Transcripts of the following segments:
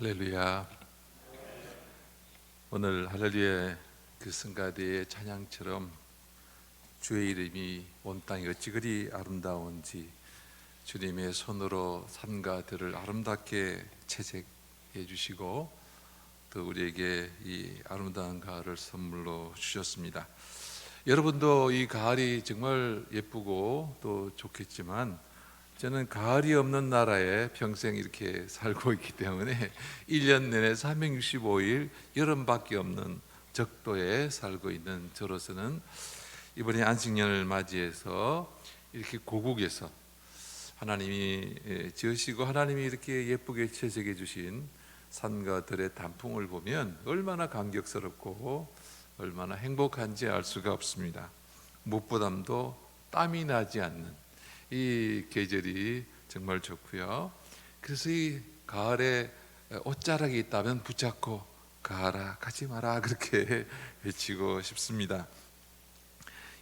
할렐루야. 오늘 할렐루야 그 성가대의 찬양처럼 주의 이름이 온 땅에 어찌 그리 아름다운지 주님의 손으로 산과 들을 아름답게 채색해 주시고 또 우리에게 이 아름다운 가을을 선물로 주셨습니다. 여러분도 이 가을이 정말 예쁘고 또 좋겠지만 저는 가을이 없는 나라에 평생 이렇게 살고 있기 때문에 1년 내내 365일 여름밖에 없는 적도에 살고 있는 저로서는 이번에 안식년을 맞이해서 이렇게 고국에서 하나님이 지으시고 하나님이 이렇게 예쁘게 채색해 주신 산과 들의 단풍을 보면 얼마나 감격스럽고 얼마나 행복한지 알 수가 없습니다. 무부담도 땀이 나지 않는 이 계절이 정말 좋고요. 그래서 이 가을에 옷자락이 있다면 붙잡고 가라 가지 마라 그렇게 외치고 싶습니다.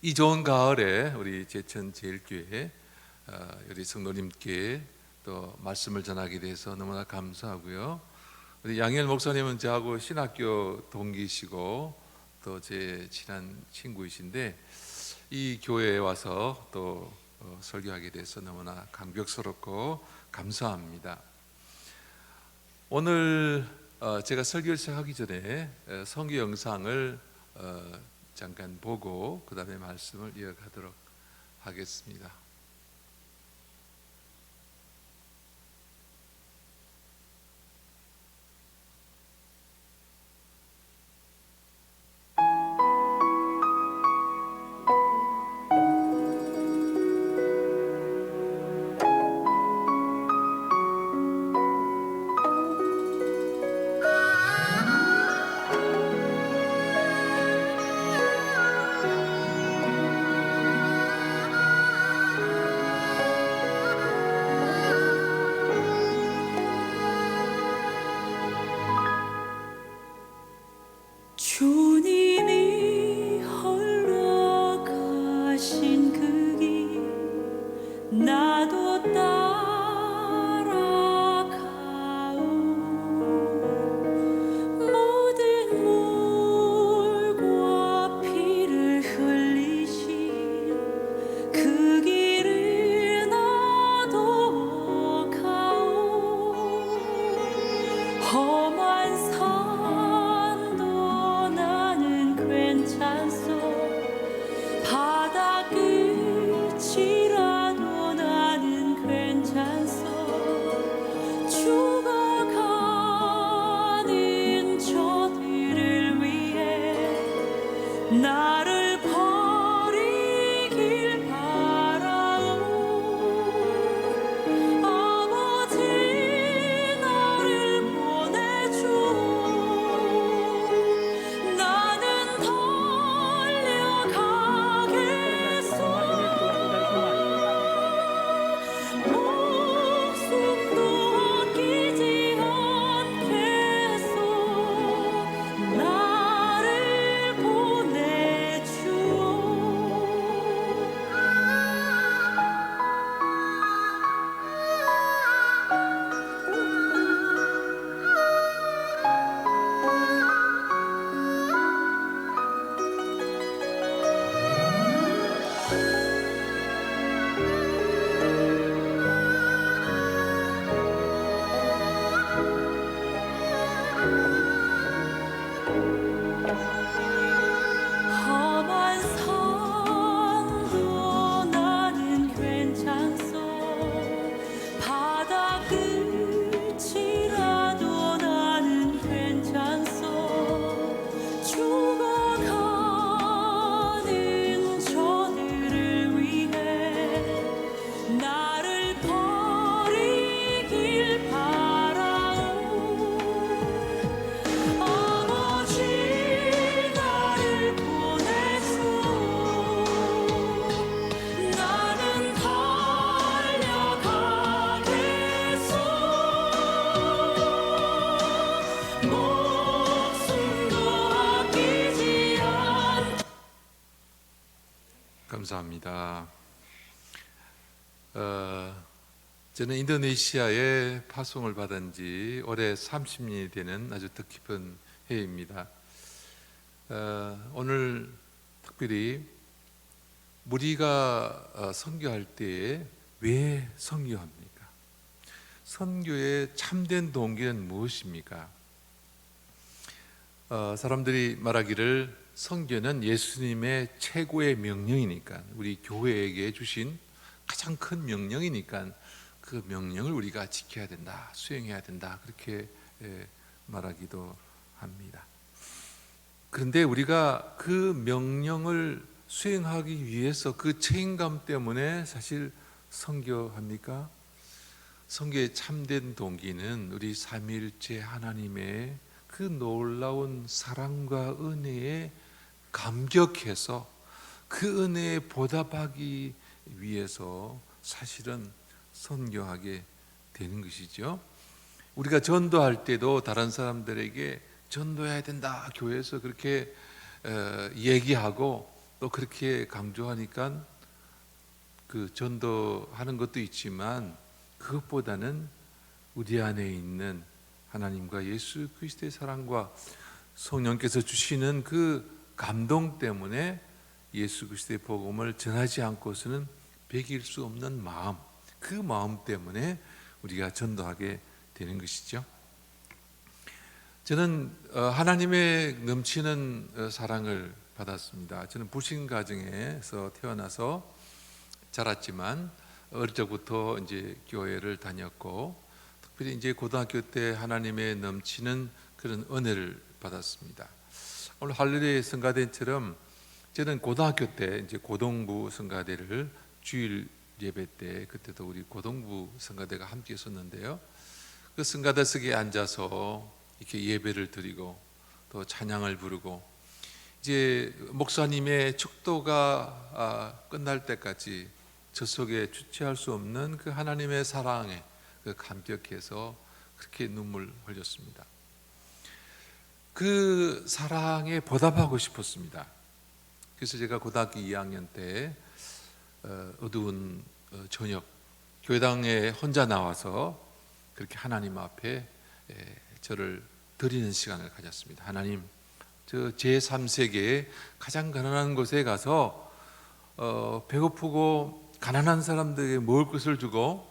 이 좋은 가을에 우리 제천 제일교회 우리 성도님께 또 말씀을 전하게 돼서 너무나 감사하고요. 우리 양열 목사님은 저하고 신학교 동기시고 또 제 친한 친구이신데 이 교회에 와서 또 설교하게 돼서 너무나 감격스럽고 감사합니다. 오늘 제가 설교를 시작하기 전에 성교 영상을 잠깐 보고 그 다음에 말씀을 이어가도록 하겠습니다. 주님이 홀로 가신 그 길 나도 따라가오. 모든 물과 피를 흘리신 그 길을 나도 가오. 험한 산도 나는 괜찮소. 바다 끝이라도 나는 괜찮소. 죽어가는 저들을 위해 나를 버리길 바라오. 아버지 나를 보내주오. 나는 달려가겠소. 목숨도 아끼지 않겠소. 나를 보내주오. 험한 산도 나는 괜찮소. 바다 끝이라도 나는 괜찮소. 죽어가는 저들을 위해 나를 버리길 바라오. 아버지 나를 보내주오. 나는 달려가겠소. 목숨도 아끼지 않. 감사합니다. 저는 인도네시아에 파송을 받은 지 올해 30년이 되는 아주 뜻깊은 해입니다. 오늘 특별히 우리가 선교할 때에 왜 선교합니까? 선교의 참된 동기는 무엇입니까? 사람들이 말하기를 선교는 예수님의 최고의 명령이니까, 우리 교회에게 주신 가장 큰 명령이니까 그 명령을 우리가 지켜야 된다, 수행해야 된다, 그렇게 말하기도 합니다. 그런데 우리가 그 명령을 수행하기 위해서 그 책임감 때문에 사실 선교합니까? 선교의 참된 동기는 우리 삼위일체 하나님의 그 놀라운 사랑과 은혜에 감격해서 그 은혜에 보답하기 위해서 사실은 선교하게 되는 것이죠. 우리가 전도할 때도 다른 사람들에게 전도해야 된다, 교회에서 그렇게 얘기하고 또 그렇게 강조하니까 그 전도하는 것도 있지만, 그것보다는 우리 안에 있는 하나님과 예수 그리스도의 사랑과 성령께서 주시는 그 감동 때문에 예수 그리스도의 복음을 전하지 않고서는 배길 수 없는 마음, 그 마음 때문에 우리가 전도하게 되는 것이죠. 저는 하나님의 넘치는 사랑을 받았습니다. 저는 불신 가정에서 태어나서 자랐지만 어릴 적부터 이제 교회를 다녔고, 특별히 이제 고등학교 때 하나님의 넘치는 그런 은혜를 받았습니다. 오늘 할례 성가대처럼 저는 고등학교 때 이제 고등부 성가대를 주일 예배 때, 그때도 우리 고등부 성가대가 함께 있었는데요. 그 성가대석에 앉아서 이렇게 예배를 드리고 또 찬양을 부르고, 이제 목사님의 축도가 끝날 때까지 저 속에 주체할 수 없는 그 하나님의 사랑에 그 감격해서 그렇게 눈물 흘렸습니다. 그 사랑에 보답하고 싶었습니다. 그래서 제가 고등학교 2학년 때 어두운 저녁 교회당에 혼자 나와서 그렇게 하나님 앞에 저를 드리는 시간을 가졌습니다. 하나님, 저 제3세계의 가장 가난한 곳에 가서 배고프고 가난한 사람들에게 먹을 것을 주고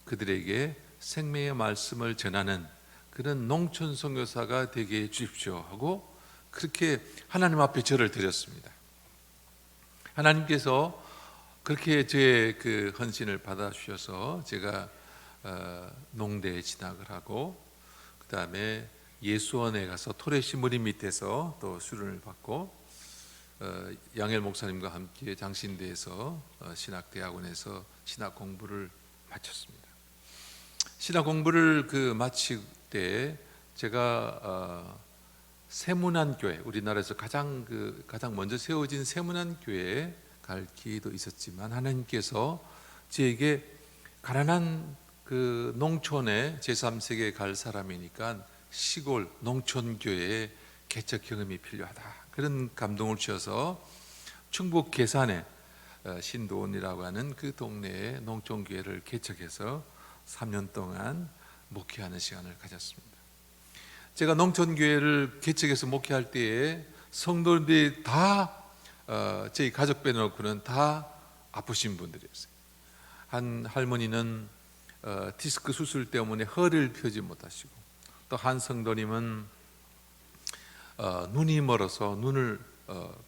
그들에게 생명의 말씀을 전하는 그런 농촌 선교사가 되게 해 주십시오 하고 그렇게 하나님 앞에 저를 드렸습니다. 하나님께서 그렇게 저의 그 헌신을 받아주셔서 제가 농대에 진학을 하고, 그 다음에 예수원에 가서 토레시 머리 밑에서 또 수련을 받고, 양엘 목사님과 함께 장신대에서 신학대학원에서 신학 공부를 마쳤습니다. 신학 공부를 마칠 때 제가 세문안교회, 우리나라에서 가장 먼저 세워진 세문안교회에 갈 기회도 있었지만, 하나님께서 저에게 가난한 그 농촌에 제3세계에 갈 사람이니까 시골 농촌교회에 개척 경험이 필요하다, 그런 감동을 주셔서 충북 계산에 신도원이라고 하는 그 동네에 농촌교회를 개척해서 3년 동안 목회하는 시간을 가졌습니다. 제가 농촌교회를 개척해서 목회할 때에 성도들이 다 저희 가족 빼놓고는 다 아프신 분들이었어요. 한 할머니는 디스크 수술 때문에 허리를 펴지 못하시고, 또 한 성도님은 눈이 멀어서 눈을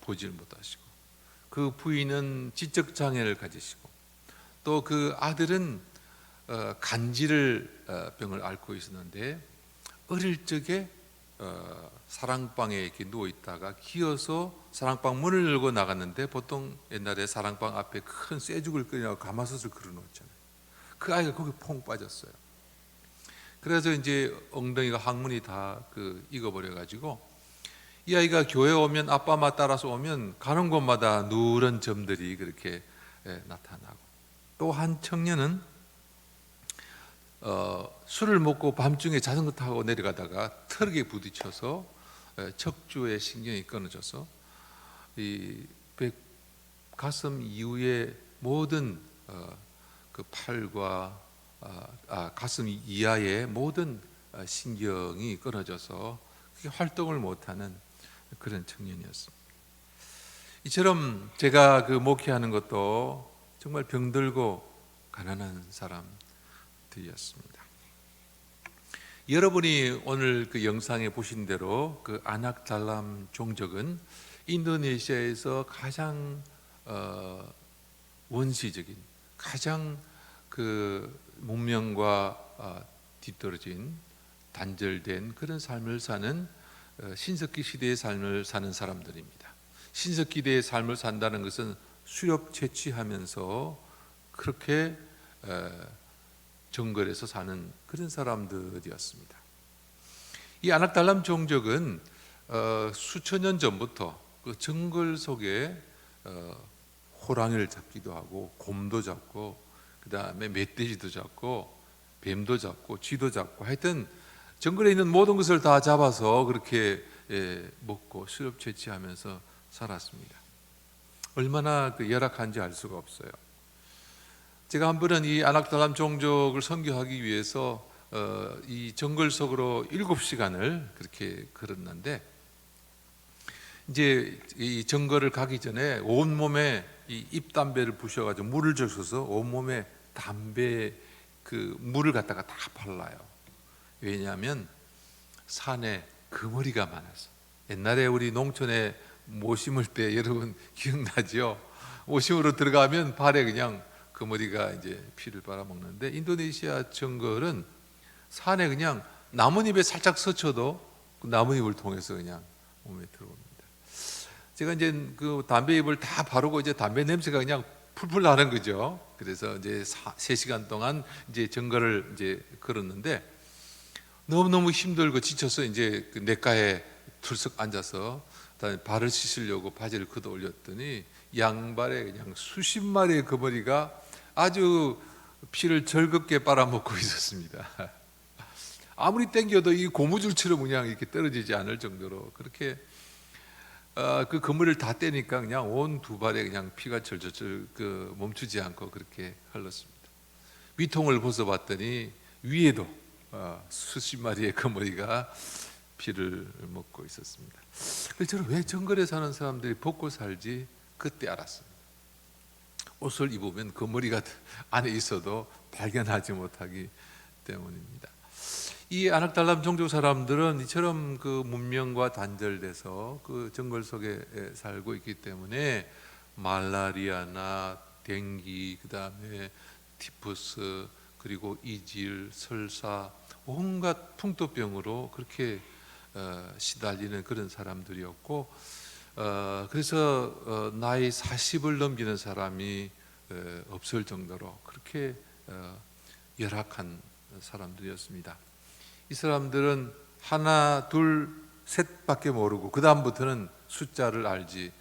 보질 못하시고, 그 부인은 지적 장애를 가지시고, 또 그 아들은 간질 병을 앓고 있었는데 어릴 적에 사랑방에 이렇게 누워 있다가 기어서 사랑방 문을 열고 나갔는데, 보통 옛날에 사랑방 앞에 큰 쇠죽을 끓여서 가마솥을 걸어놓잖아요. 그 아이가 거기 퐁 빠졌어요. 그래서 이제 엉덩이가 항문이 다 익어버려가지고, 이 아이가 교회 오면, 아빠 엄마 따라서 오면 가는 곳마다 누런 점들이 그렇게 나타나고, 또 한 청년은 술을 먹고 밤중에 자전거 타고 내려가다가 트럭에 부딪혀서 척추의 신경이 끊어져서 이 가슴 이후에 모든 그 팔과 가슴 이하의 모든 신경이 끊어져서 활동을 못하는 그런 청년이었습니다. 이처럼 제가 그 목회하는 것도 정말 병들고 가난한 사람들이었습니다. 여러분이 오늘 그 영상에 보신 대로 그 아낙달람 종족은 인도네시아에서 가장 원시적인, 가장 그 문명과 뒤떨어진 단절된 그런 삶을 사는 신석기 시대의 삶을 사는 사람들입니다. 신석기 시대의 삶을 산다는 것은 수렵 채취하면서 그렇게 정글에서 사는 그런 사람들이었습니다. 이 아낙달람 종족은 수천 년 전부터 그 정글 속에 호랑이를 잡기도 하고 곰도 잡고 그 다음에 멧돼지도 잡고 뱀도 잡고 쥐도 잡고 하여튼 정글에 있는 모든 것을 다 잡아서 그렇게 먹고 수렵 채취하면서 살았습니다. 얼마나 그 열악한지 알 수가 없어요. 제가 한 번은 이 아낙달람 종족을 선교하기 위해서 이 정글 속으로 7시간을 그렇게 걸었는데, 이제 이 정글을 가기 전에 온 몸에 이 잎담배를 부셔가지고 물을 적셔서 온 몸에 담배 그 물을 갖다가 다 발라요. 왜냐하면 산에 그머리가 많아서. 옛날에 우리 농촌에 모 심을 때 여러분 기억나죠? 모 심으로 들어가면 발에 그냥 그머리가 이제 피를 빨아먹는데, 인도네시아 정글은 산에 그냥 나뭇잎에 살짝 스쳐도 그 나뭇잎을 통해서 그냥 몸에 들어옵니다. 제가 이제 그 담배잎을 다 바르고 이제 담배 냄새가 그냥 풀풀 나는 거죠. 그래서 이제 3시간 동안 이제 정글을 이제 걸었는데 너무너무 힘들고 지쳐서 이제 그 냇가에 들썩 앉아서 발을 씻으려고 바지를 걷어 올렸더니 양발에 그냥 수십 마리의 거머리가 아주 피를 즐겁게 빨아먹고 있었습니다. 아무리 땡겨도 이 고무줄처럼 그냥 이렇게 떨어지지 않을 정도로 그렇게 그 거머리를 다 떼니까 그냥 온 두 발에 그냥 피가 절절절 그 멈추지 않고 그렇게 흘렀습니다. 위통을 벗어봤더니 위에도 수십 마리의 거머리가 피를 먹고 있었습니다. 그래서 저는 왜 정글에 사는 사람들이 벗고 살지 그때 알았습니다. 옷을 입으면 거머리가 안에 있어도 발견하지 못하기 때문입니다. 이 아낙달람 종족 사람들은 이처럼 그 문명과 단절돼서 그 정글 속에 살고 있기 때문에 말라리아나 댕기, 그 다음에 티푸스, 그리고 이질, 설사, 온갖 풍토병으로 그렇게 시달리는 그런 사람들이었고, 그래서 나이 40을 넘기는 사람이 없을 정도로 그렇게 열악한 사람들이었습니다. 이 사람들은 하나, 둘, 셋밖에 모르고 그 다음부터는 숫자를 알지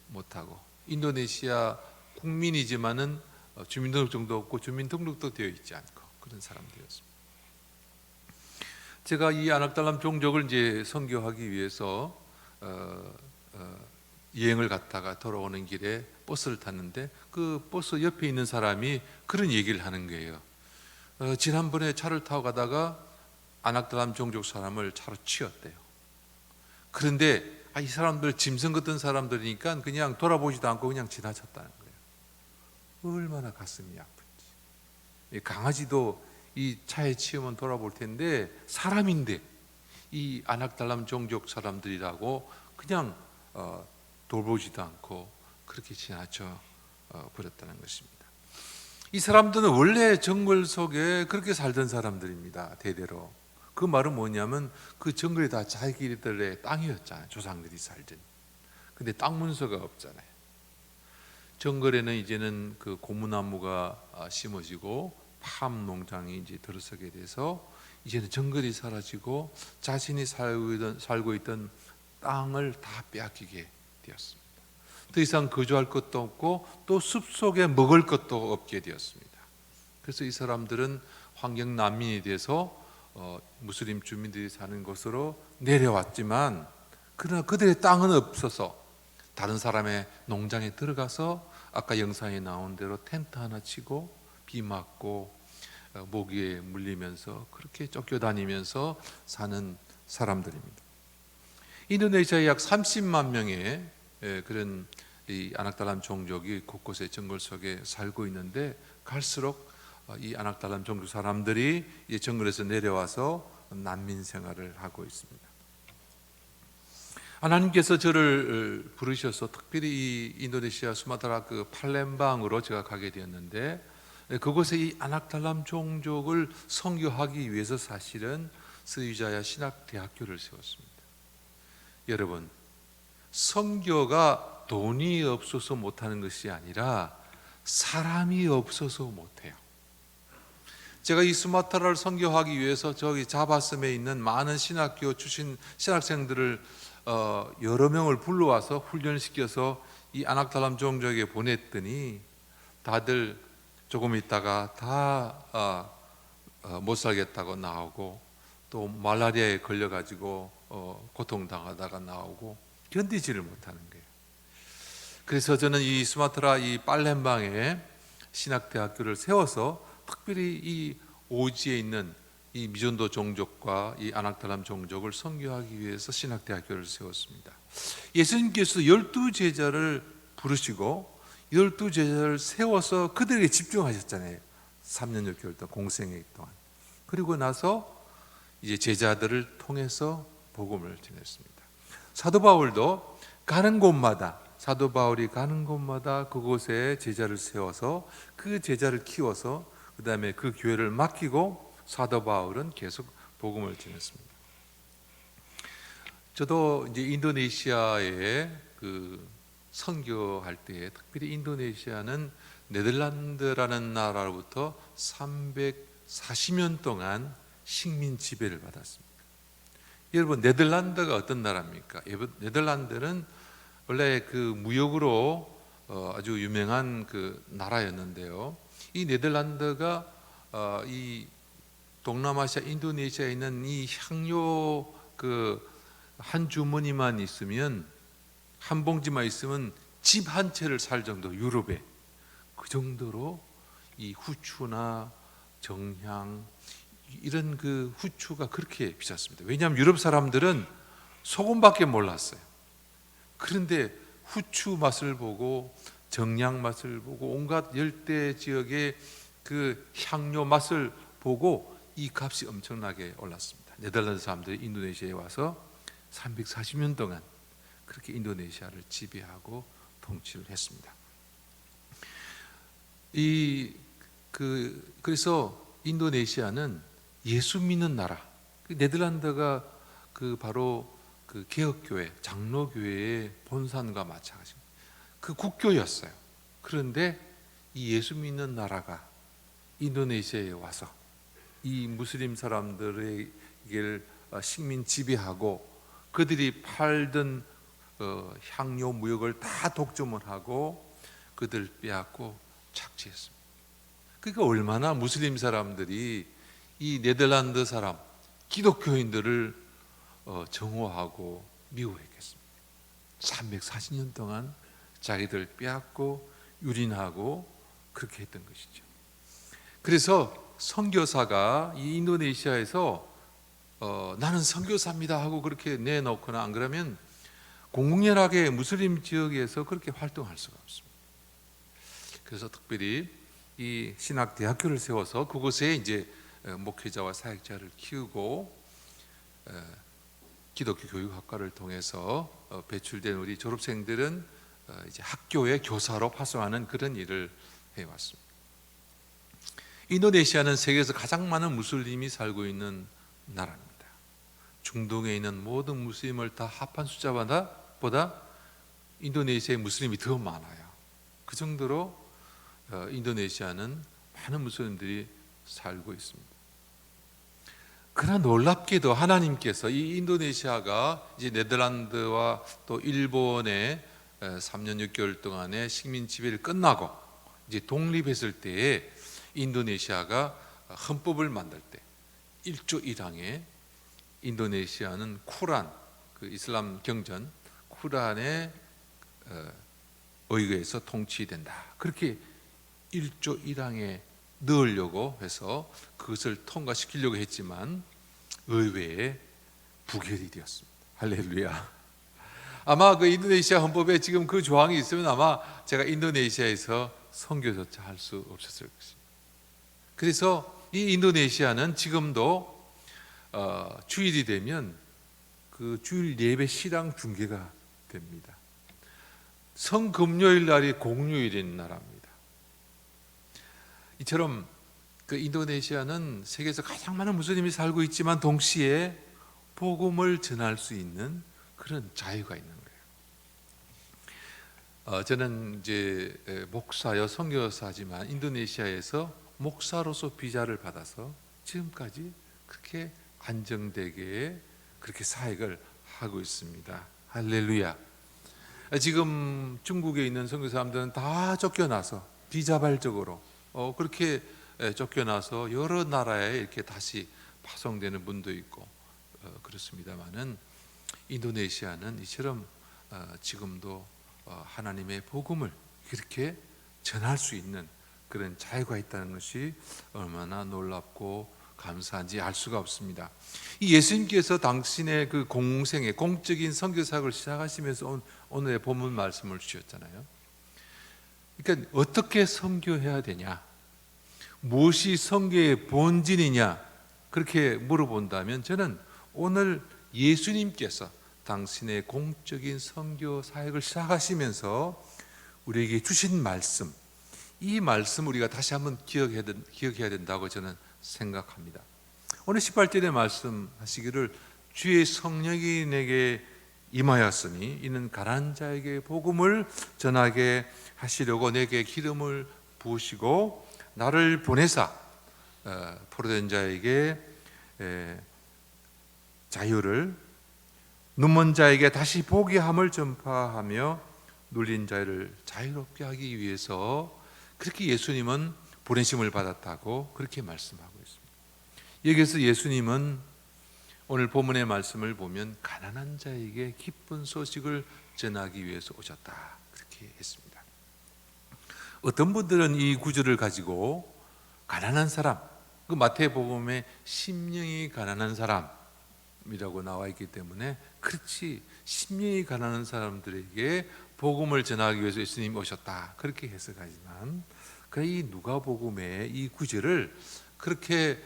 못하고, 인도네시아 국민이지만은 주민등록증도 없고 주민등록도 되어 있지 않고 그런 사람들이었습니다. 제가 이 아낙달람 종족을 이제 선교하기 위해서 여행을 갔다가 돌아오는 길에 버스를 탔는데 그 버스 옆에 있는 사람이 그런 얘기를 하는 거예요. 지난번에 차를 타고 가다가 아낙달람 종족 사람을 차로 치었대요. 그런데 이 사람들 짐승 같은 사람들이니까 그냥 돌아보지도 않고 그냥 지나쳤다는 거예요. 얼마나 가슴이 아픈지. 강아지도 이 차에 치우면 돌아볼 텐데 사람인데 이 아낙달람 종족 사람들이라고 그냥 돌보지도 않고 그렇게 지나쳐 버렸다는 것입니다. 이 사람들은 원래 정글 속에 그렇게 살던 사람들입니다. 대대로. 그 말은 뭐냐면 그 정글이 다 자기들의 땅이었잖아요. 조상들이 살던. 근데 땅 문서가 없잖아요. 정글에는 이제는 그 고무나무가 심어지고 팜 농장이 이제 들어서게 돼서 이제는 정글이 사라지고 자신이 살고 있던 땅을 다 빼앗기게 되었습니다. 더 이상 거주할 것도 없고 또 숲속에 먹을 것도 없게 되었습니다. 그래서 이 사람들은 환경 난민이 돼서 무슬림 주민들이 사는 곳으로 내려왔지만, 그러나 그들의 땅은 없어서 다른 사람의 농장에 들어가서 아까 영상에 나온 대로 텐트 하나 치고 비 맞고 모기에 물리면서 그렇게 쫓겨다니면서 사는 사람들입니다. 인도네시아에 약 30만 명의 그런 이 아낙달람 종족이 곳곳에 정글 속에 살고 있는데, 갈수록 이 아낙달람 종족 사람들이 이 정글에서 내려와서 난민 생활을 하고 있습니다. 하나님께서 저를 부르셔서 특별히 이 인도네시아 수마트라 그 팔렘방으로 제가 가게 되었는데, 그곳에 이 아낙달람 종족을 선교하기 위해서 사실은 스리자야 신학대학교를 세웠습니다. 여러분, 선교가 돈이 없어서 못하는 것이 아니라 사람이 없어서 못해요. 제가 이 수마트라를 선교하기 위해서 저기 자바섬에 있는 많은 신학교 출신 신학생들을 여러 명을 불러와서 훈련시켜서 이 아낙달람 종족에 보냈더니 다들 조금 있다가 다 못 살겠다고 나오고, 또 말라리아에 걸려가지고 고통당하다가 나오고 견디지를 못하는 거예요. 그래서 저는 이 수마트라 이 팔렘방에 신학대학교를 세워서 특별히 이 오지에 있는 이 미존도 종족과 이 아낙달람 종족을 선교하기 위해서 신학대학교를 세웠습니다. 예수님께서 12제자를 부르시고 12제자를 세워서 그들에게 집중하셨잖아요. 3년 6개월 동안 공생애 동안. 그리고 나서 이제 제자들을 통해서 복음을 전했습니다. 사도 바울도 가는 곳마다, 사도 바울이 가는 곳마다 그곳에 제자를 세워서 그 제자를 키워서 그 다음에 그 교회를 맡기고 사도 바울은 계속 복음을 전했습니다. 저도 이제 인도네시아에 그 선교할 때, 특별히 인도네시아는 네덜란드라는 나라로부터 340년 동안 식민 지배를 받았습니다. 여러분, 네덜란드가 어떤 나라입니까? 네덜란드는 원래 그 무역으로 아주 유명한 그 나라였는데요. 이 네덜란드가 이 동남아시아 인도네시아에 있는 이 향료 그 한 주머니만 있으면, 한 봉지만 있으면 집 한 채를 살 정도, 유럽에 그 정도로 이 후추나 정향 이런 그 후추가 그렇게 비쌌습니다. 왜냐하면 유럽 사람들은 소금밖에 몰랐어요. 그런데 후추 맛을 보고 정향 맛을 보고 온갖 열대 지역의 그 향료 맛을 보고 이 값이 엄청나게 올랐습니다. 네덜란드 사람들이 인도네시아에 와서 340년 동안 그렇게 인도네시아를 지배하고 통치를 했습니다. 그래서 인도네시아는 예수 믿는 나라, 네덜란드가 그 바로 그 개혁교회, 장로교회의 본산과 마찬가지입니다. 그 국교였어요. 그런데 이 예수 믿는 나라가 인도네시아에 와서 이 무슬림 사람들의 식민 지배하고 그들이 팔던 향료 무역을 다 독점을 하고 그들 빼앗고 착취했습니다. 그러니까 얼마나 무슬림 사람들이 이 네덜란드 사람, 기독교인들을 정오하고 미워했겠습니다. 340년 동안 자기들 빼앗고 유린하고 그렇게 했던 것이죠. 그래서 선교사가 이 인도네시아에서 나는 선교사입니다 하고 그렇게 내놓거나 안 그러면 공공연하게 무슬림 지역에서 그렇게 활동할 수가 없습니다. 그래서 특별히 이 신학대학교를 세워서 그곳에 이제 목회자와 사역자를 키우고 기독교 교육학과를 통해서 배출된 우리 졸업생들은 이제 학교의 교사로 파송하는 그런 일을 해왔습니다. 인도네시아는 세계에서 가장 많은 무슬림이 살고 있는 나라입니다. 중동에 있는 모든 무슬림을 다 합한 숫자보다 인도네시아의 무슬림이 더 많아요. 그 정도로 인도네시아는 많은 무슬림들이 살고 있습니다. 그러나 놀랍게도 하나님께서 이 인도네시아가 이제 네덜란드와 또 일본의 3년 6개월 동안의 식민 지배를 끝나고 이제 독립했을 때에 인도네시아가 헌법을 만들 때 1조 1항에 인도네시아는 쿠란, 그 이슬람 경전 쿠란에 의거해서 통치된다. 그렇게 1조 1항에 넣으려고 해서 그것을 통과시키려고 했지만 의외의 부결이 되었습니다. 할렐루야. 아마 그 인도네시아 헌법에 지금 그 조항이 있으면 아마 제가 인도네시아에서 선교조차 할 수 없었을 것입니다. 그래서 이 인도네시아는 지금도 주일이 되면 그 주일 예배 시랑 중계가 됩니다. 성금요일 날이 공휴일인 나라입니다. 이처럼 그 인도네시아는 세계에서 가장 많은 무슬림이 살고 있지만 동시에 복음을 전할 수 있는 그런 자유가 있는 거예요. 저는 이제 목사요 선교사지만 인도네시아에서 목사로서 비자를 받아서 지금까지 그렇게 안정되게 그렇게 사역을 하고 있습니다. 할렐루야. 지금 중국에 있는 선교사람들은 다 쫓겨나서 비자발적으로 그렇게 쫓겨나서 여러 나라에 이렇게 다시 파송되는 분도 있고 그렇습니다만은 인도네시아는 이처럼 지금도 하나님의 복음을 그렇게 전할 수 있는 그런 자유가 있다는 것이 얼마나 놀랍고 감사한지 알 수가 없습니다. 이 예수님께서 당신의 그 공생의 공적인 선교 사역을 시작하시면서 오늘의 본문 말씀을 주셨잖아요. 그러니까 어떻게 선교해야 되냐, 무엇이 선교의 본질이냐 그렇게 물어본다면 저는 오늘 예수님께서 당신의 공적인 선교 사역을 시작하시면서 우리에게 주신 말씀, 이 말씀 우리가 다시 한번 기억해야 된다고 저는 생각합니다. 오늘 18절에 말씀하시기를 주의 성령이 내게 임하였으니 이는 가난한 자에게 복음을 전하게 하시려고 내게 기름을 부으시고 나를 보내사 포로된 자에게 자유를, 눈먼 자에게 다시 보게 함을 전파하며 눌린 자를 자유롭게 하기 위해서 그렇게 예수님은 보내심을 받았다고 그렇게 말씀하고 있습니다. 여기서 예수님은 오늘 본문의 말씀을 보면 가난한 자에게 기쁜 소식을 전하기 위해서 오셨다 그렇게 했습니다. 어떤 분들은 이 구절을 가지고 가난한 사람, 그 마태복음에 심령이 가난한 사람이라고 나와 있기 때문에 그렇지 심령이 가난한 사람들에게 복음을 전하기 위해서 예수님이 오셨다 그렇게 해석하지만 이 누가복음의 이 구절을 그렇게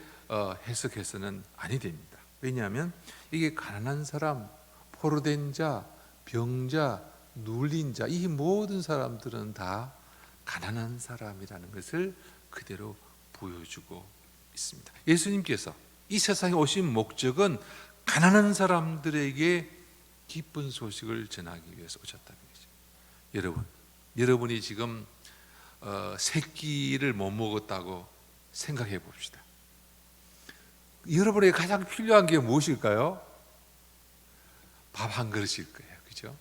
해석해서는 아니 됩니다. 왜냐하면 이게 가난한 사람, 포로된 자, 병자, 눌린 자, 이 모든 사람들은 다 가난한 사람이라는 것을 그대로 보여주고 있습니다. 예수님께서 이 세상에 오신 목적은 가난한 사람들에게 기쁜 소식을 전하기 위해서 오셨다는 거죠. 여러분이 지금 세 끼를 못 먹었다고 생각해 봅시다. 여러분에게 가장 필요한 게 무엇일까요? 밥 한 그릇일 거예요. 그죠?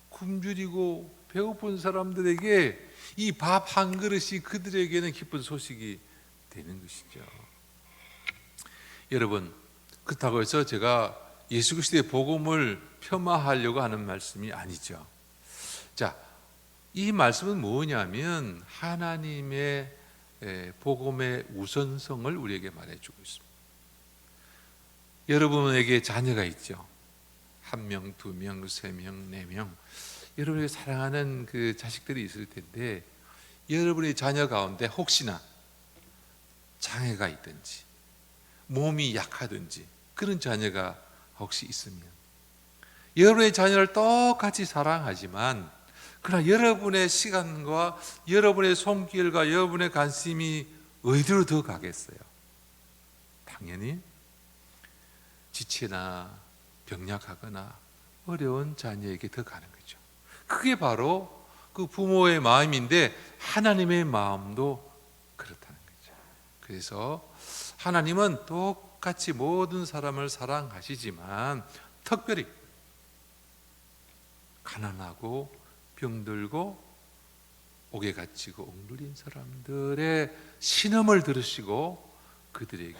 굶주리고 배고픈 사람들에게 이 밥 한 그릇이 그들에게는 기쁜 소식이 되는 것이죠. 여러분, 그렇다고 해서 제가 예수 그리스도의 복음을 폄하하려고 하는 말씀이 아니죠. 자, 이 말씀은 뭐냐면 하나님의 복음의 우선성을 우리에게 말해주고 있습니다. 여러분에게 자녀가 있죠. 1명, 2명, 3명, 4명. 여러분에게 사랑하는 그 자식들이 있을 텐데 여러분의 자녀 가운데 혹시나 장애가 있든지 몸이 약하든지 그런 자녀가 혹시 있으면 여러분의 자녀를 똑같이 사랑하지만 그러나 여러분의 시간과 여러분의 손길과 여러분의 관심이 어디로 더 가겠어요? 당연히 지체나 병약하거나 어려운 자녀에게 더 가는 거죠. 그게 바로 그 부모의 마음인데 하나님의 마음도 그렇다는 거죠. 그래서 하나님은 똑같이 모든 사람을 사랑하시지만 특별히 가난하고 병들고 옥에 갇히고 억눌린 사람들의 신음을 들으시고 그들에게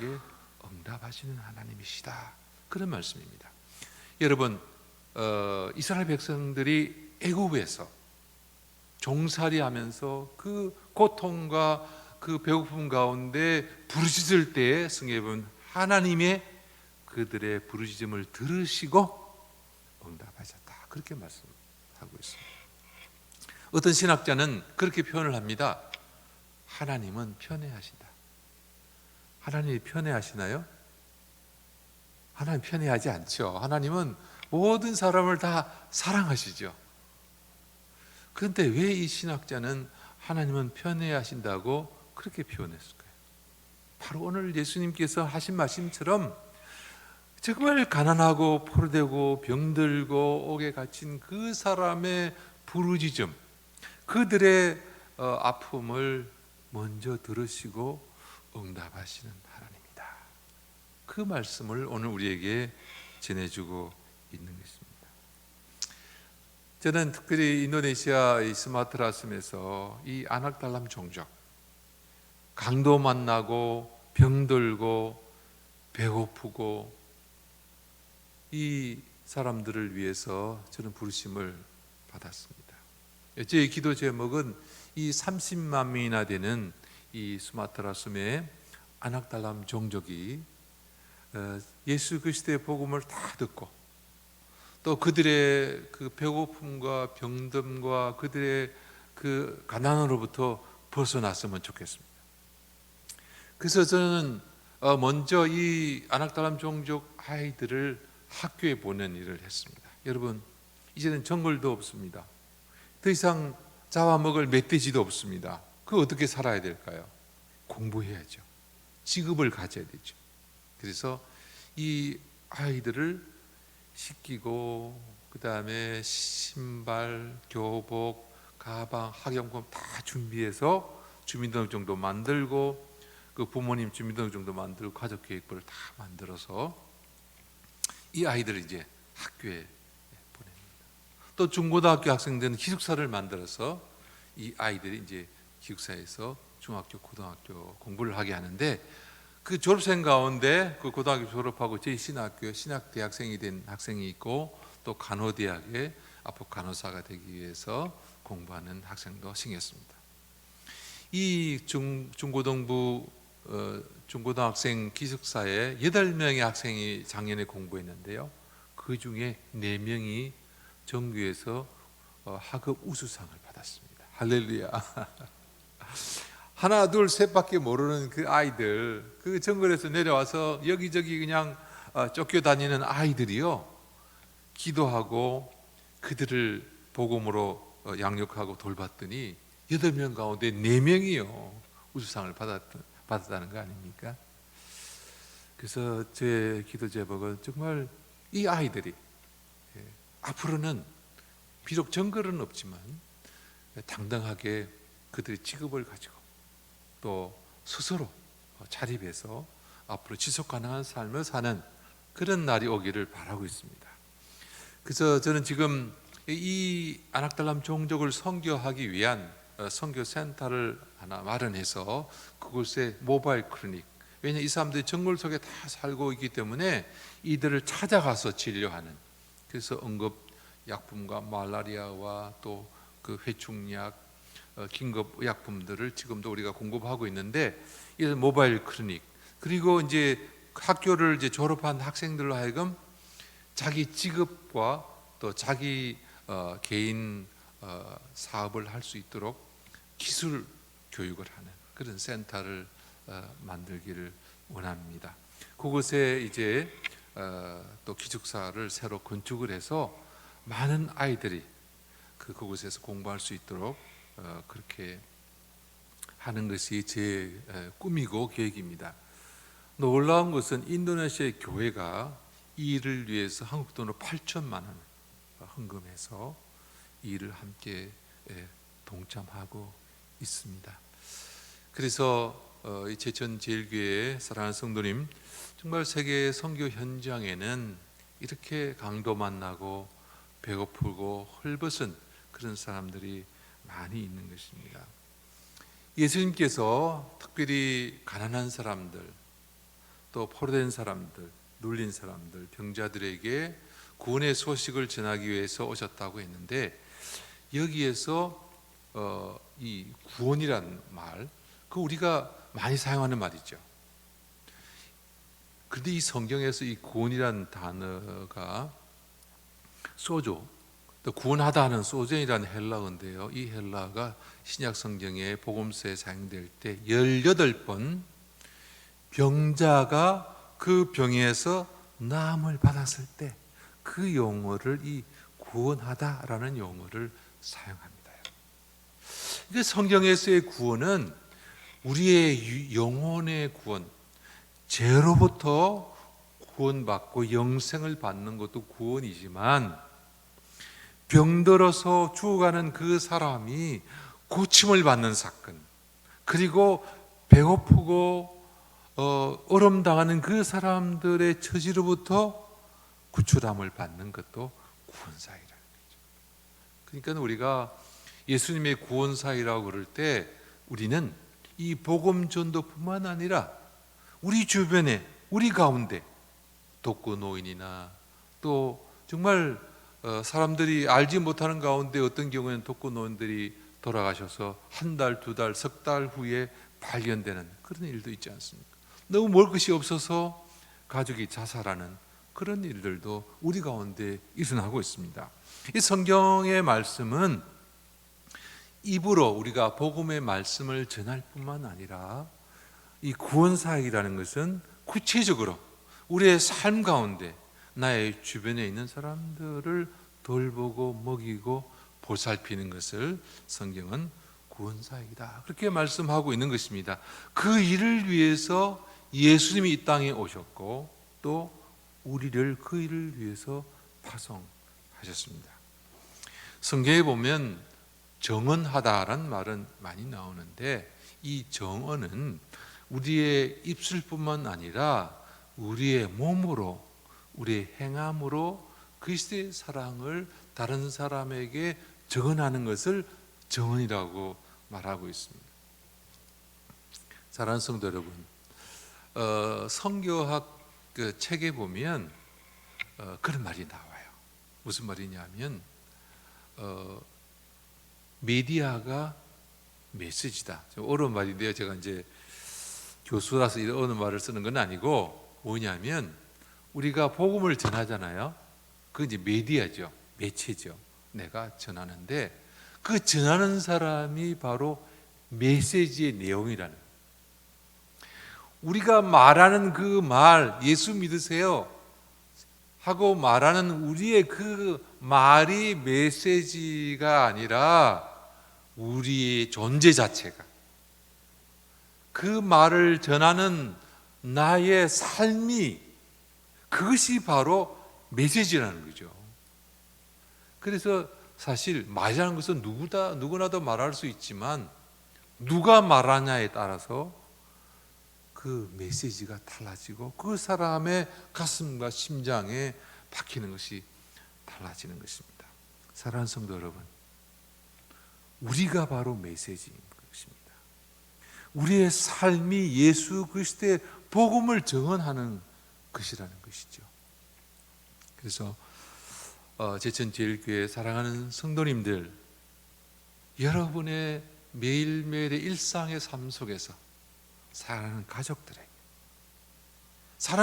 응답하시는 하나님이시다, 그런 말씀입니다. 여러분, 이스라엘 백성들이 애굽에서 종살이하면서 그 고통과 그 배고픔 가운데 부르짖을 때에 성경에 보면 하나님의 그들의 부르짖음을 들으시고 응답하셨다. 그렇게 말씀하고 있습니다. 어떤 신학자는 그렇게 표현을 합니다. 하나님은 편애하신다. 하나님이 편애하시나요? 하나님 편애하지 않죠. 하나님은 모든 사람을 다 사랑하시죠. 그런데 왜 이 신학자는 하나님은 편애하신다고 그렇게 표현했을까요? 바로 오늘 예수님께서 하신 말씀처럼 정말 가난하고 포로되고 병들고 옥에 갇힌 그 사람의 부르짖음, 그들의 아픔을 먼저 들으시고 응답하시는 하나님이다. 그 말씀을 오늘 우리에게 전해주고 있는 것입니다. 저는 특별히 인도네시아 이 스마트라섬에서 이 아낙달람 종족, 강도 만나고 병들고 배고프고 이 사람들을 위해서 저는 부르심을 받았습니다. 제 기도 제목은 이 30만 명이나 되는 이 스마트라섬의 아낙달람 종족이 예수 그리스도의 복음을 다 듣고 또 그들의 그 배고픔과 병듦과 그들의 그 가난으로부터 벗어났으면 좋겠습니다. 그래서 저는 먼저 이 아낙달람 종족 아이들을 학교에 보낸 일을 했습니다. 여러분, 이제는 정글도 없습니다. 더 이상 잡아먹을 멧돼지도 없습니다. 그거 어떻게 살아야 될까요? 공부해야죠. 직업을 가져야 되죠. 그래서 이 아이들을 씻기고 그 다음에 신발, 교복, 가방, 학용품 다 준비해서 주민등록증도 만들고 그 부모님 주민등록증도 만들고 가족계획표를 다 만들어서 이 아이들을 이제 학교에 보냅니다. 또 중고등학교 학생들은 기숙사를 만들어서 이 아이들이 이제 기숙사에서 중학교, 고등학교 공부를 하게 하는데 그 졸업생 가운데 그 고등학교 졸업하고 저희 신학교에 신학대학생이 된 학생이 있고 또 간호대학에 앞으로 간호사가 되기 위해서 공부하는 학생도 생겼습니다. 이 중고등부 중고등학생 기숙사에 8명의 학생이 작년에 공부했는데요. 그 중에 4명이 정규에서 학업 우수상을 받았습니다. 할렐루야. 하나 둘 셋밖에 모르는 그 아이들, 그 정글에서 내려와서 여기저기 그냥 쫓겨다니는 아이들이요, 기도하고 그들을 복음으로 양육하고 돌봤더니 8명 가운데 4명이요 우수상을 받았다는 거 아닙니까? 그래서 제 기도 제목은 정말 이 아이들이 앞으로는 비록 정글은 없지만 당당하게 그들의 직업을 가지고 또 스스로 자립해서 앞으로 지속 가능한 삶을 사는 그런 날이 오기를 바라고 있습니다. 그래서 저는 지금 이 아낙달람 종족을 선교하기 위한 선교 센터를 하나 마련해서 그곳에 모바일 클리닉, 왜냐하면 이 사람들이 정글 속에 다 살고 있기 때문에 이들을 찾아가서 진료하는, 그래서 응급약품과 말라리아와 또 그 회충약, 긴급의약품들을 지금도 우리가 공급하고 있는데, 이 모바일 클리닉, 그리고 이제 학교를 이제 졸업한 학생들로 하여금 자기 직업과 또 자기 개인 사업을 할 수 있도록 기술 교육을 하는 그런 센터를 만들기를 원합니다. 그곳에 이제 또 기숙사를 새로 건축을 해서 많은 아이들이 그곳에서 공부할 수 있도록 그렇게 하는 것이 제 꿈이고 계획입니다. 놀라운 것은 인도네시아의 교회가 이 일을 위해서 한국 돈으로 8천만 원 헌금해서 이 일을 함께 동참하고 있습니다. 그래서 이 제천 제일교회 사랑하는 성도님, 정말 세계 선교 현장에는 이렇게 강도 만나고 배고프고 헐벗은 그런 사람들이 많이 있는 것입니다. 예수님께서 특별히 가난한 사람들, 또 포로된 사람들, 눌린 사람들, 병자들에게 구원의 소식을 전하기 위해서 오셨다고 했는데, 여기에서 이 구원이란 말, 그 우리가 많이 사용하는 말이죠. 그런데 이 성경에서 이 구원이라는 단어가 소조, 또 구원하다 하는 소전이라는 헬라어인데요. 이 헬라가 신약 성경의 복음서에 사용될 때 18번 병자가 그 병에서 나음을 받았을 때 그 용어를 이 구원하다라는 용어를 사용합니다. 이게 성경에서의 구원은 우리의 영혼의 구원, 죄로부터 구원받고 영생을 받는 것도 구원이지만 병들어서 죽어가는 그 사람이 고침을 받는 사건, 그리고 배고프고 어려움 당하는 그 사람들의 처지로부터 구출함을 받는 것도 구원사이라는 거죠. 그러니까 우리가 예수님의 구원사이라고 그럴 때 우리는 이 복음 전도뿐만 아니라 우리 주변에, 우리 가운데 독거노인이나 또 정말 사람들이 알지 못하는 가운데 어떤 경우에는 독거노인들이 돌아가셔서 한 달, 두 달, 석 달 후에 발견되는 그런 일도 있지 않습니까? 너무 먹을 것이 없어서 가족이 자살하는 그런 일들도 우리 가운데 일어나고 있습니다. 이 성경의 말씀은 입으로 우리가 복음의 말씀을 전할 뿐만 아니라 이 구원사역이라는 것은 구체적으로 우리의 삶 가운데 나의 주변에 있는 사람들을 돌보고 먹이고 보살피는 것을 성경은 구원사역이다, 그렇게 말씀하고 있는 것입니다. 그 일을 위해서 예수님이 이 땅에 오셨고 또 우리를 그 일을 위해서 파송하셨습니다. 성경에 보면 정언하다라는 말은 많이 나오는데 이 정언은 우리의 입술뿐만 아니라 우리의 몸으로, 우리의 행함으로 그리스도의 사랑을 다른 사람에게 정언하는 것을 정언이라고 말하고 있습니다. 사랑하는 성도 여러분, 성교학 그 책에 보면 그런 말이 나와요. 무슨 말이냐면 메디아가 메시지다. 좀 어려운 말인데요. 제가 이제 교수라서 이런 어려운 말을 쓰는 건 아니고 뭐냐면 우리가 복음을 전하잖아요. 그 이제 메디아죠, 매체죠. 내가 전하는데 그 전하는 사람이 바로 메시지의 내용이라는. 우리가 말하는 그 말, 예수 믿으세요 하고 말하는 우리의 그 말이 메시지가 아니라 우리의 존재 자체가, 그 말을 전하는 나의 삶이, 그것이 바로 메시지라는 거죠. 그래서 사실 말이라는 것은 누구나도 말할 수 있지만 누가 말하냐에 따라서 그 메시지가 달라지고 그 사람의 가슴과 심장에 박히는 것이 달라지는 것입니다. 사랑하는 성도 여러분, 우리가 바로 메시지인 것입니다. 우리의 삶이 예수 그리스도의 복음을 증언하는 것이라는 것이죠. 그래서 제천제일교회 사랑하는 성도님들, 여러분의 매일매일의 일상의 삶 속에서 사랑하는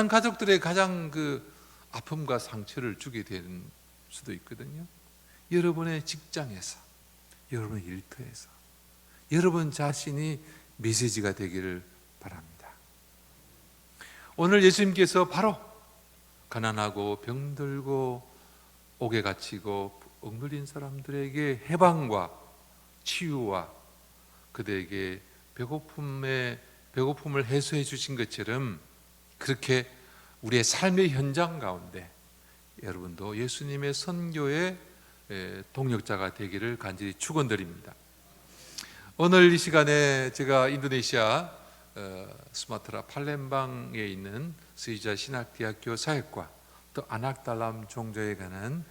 가족들의 가장 그 아픔과 상처를 주게 되는 수도 있거든요. 여러분의 직장에서, 여러분의 일터에서 여러분 자신이 메시지가 되기를 바랍니다. 오늘 예수님께서 바로 가난하고 병들고 옥에 갇히고 억눌린 사람들에게 해방과 치유와 그들에게 배고픔을 해소해 주신 것처럼 그렇게 우리의 삶의 현장 가운데 여러분도 예수님의 선교의 동력자가 되기를 간절히 축원드립니다. 오늘 이 시간에 제가 인도네시아 수마트라 팔렘방에 있는 스리자 신학대학교 사역과 또 아낙달람 종교에 관한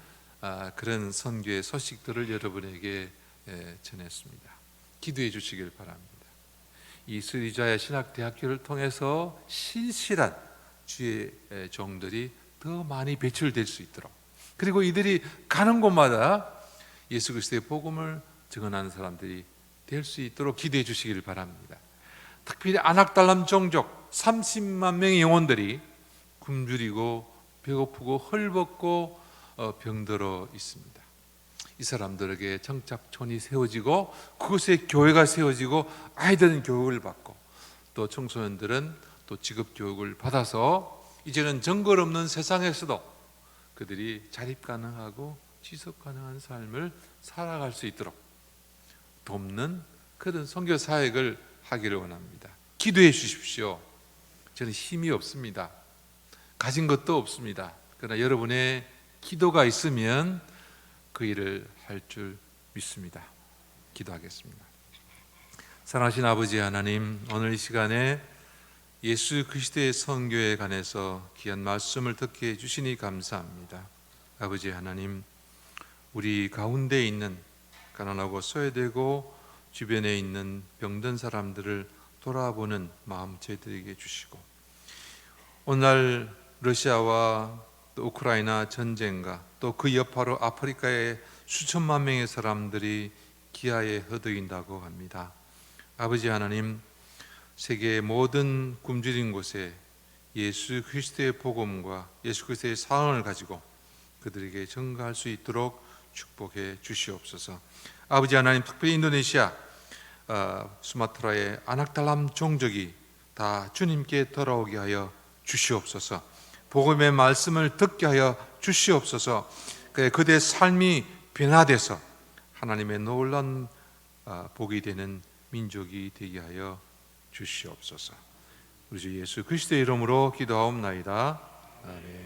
그런 선교의 소식들을 여러분에게 전했습니다. 기도해 주시길 바랍니다. 이 스리자야 신학대학교를 통해서 신실한 주의 종들이 더 많이 배출될 수 있도록, 그리고 이들이 가는 곳마다 예수 그리스도의 복음을 증언하는 사람들이 될 수 있도록 기도해 주시길 바랍니다. 특별히 아낙달람 종족 30만 명의 영혼들이 굶주리고 배고프고 헐벗고 병들어 있습니다. 이 사람들에게 정착촌이 세워지고 그곳에 교회가 세워지고 아이들은 교육을 받고 또 청소년들은 또 직업 교육을 받아서 이제는 정글 없는 세상에서도 그들이 자립 가능하고 지속 가능한 삶을 살아갈 수 있도록 돕는 그런 선교 사역을 하기를 원합니다. 기도해 주십시오. 저는 힘이 없습니다. 가진 것도 없습니다. 그러나 여러분의 기도가 있으면 그 일을 할 줄 믿습니다. 기도하겠습니다. 사랑하신 아버지 하나님, 오늘 이 시간에 예수 그리스도의 선교에 관해서 귀한 말씀을 듣게 해주시니 감사합니다. 아버지 하나님, 우리 가운데 있는 가난하고 소외되고 주변에 있는 병든 사람들을 돌아보는 마음 저희들에게 주시고, 오늘 러시아와 또 우크라이나 전쟁과 또 그 여파로 아프리카의 수천만 명의 사람들이 기아에 허덕인다고 합니다. 아버지 하나님, 세계의 모든 굶주린 곳에 예수 그리스도의 복음과 예수 그리스도의 사랑을 가지고 그들에게 전가할 수 있도록 축복해 주시옵소서. 아버지 하나님, 특별히 인도네시아 수마트라의 아낙달람 종족이 다 주님께 돌아오게 하여 주시옵소서. 복음의 말씀을 듣게 하여 주시옵소서. 그들의 삶이 변화돼서 하나님의 놀라운 복이 되는 민족이 되게 하여 주시옵소서. 우리 주 예수 그리스도의 이름으로 기도하옵나이다. 아멘.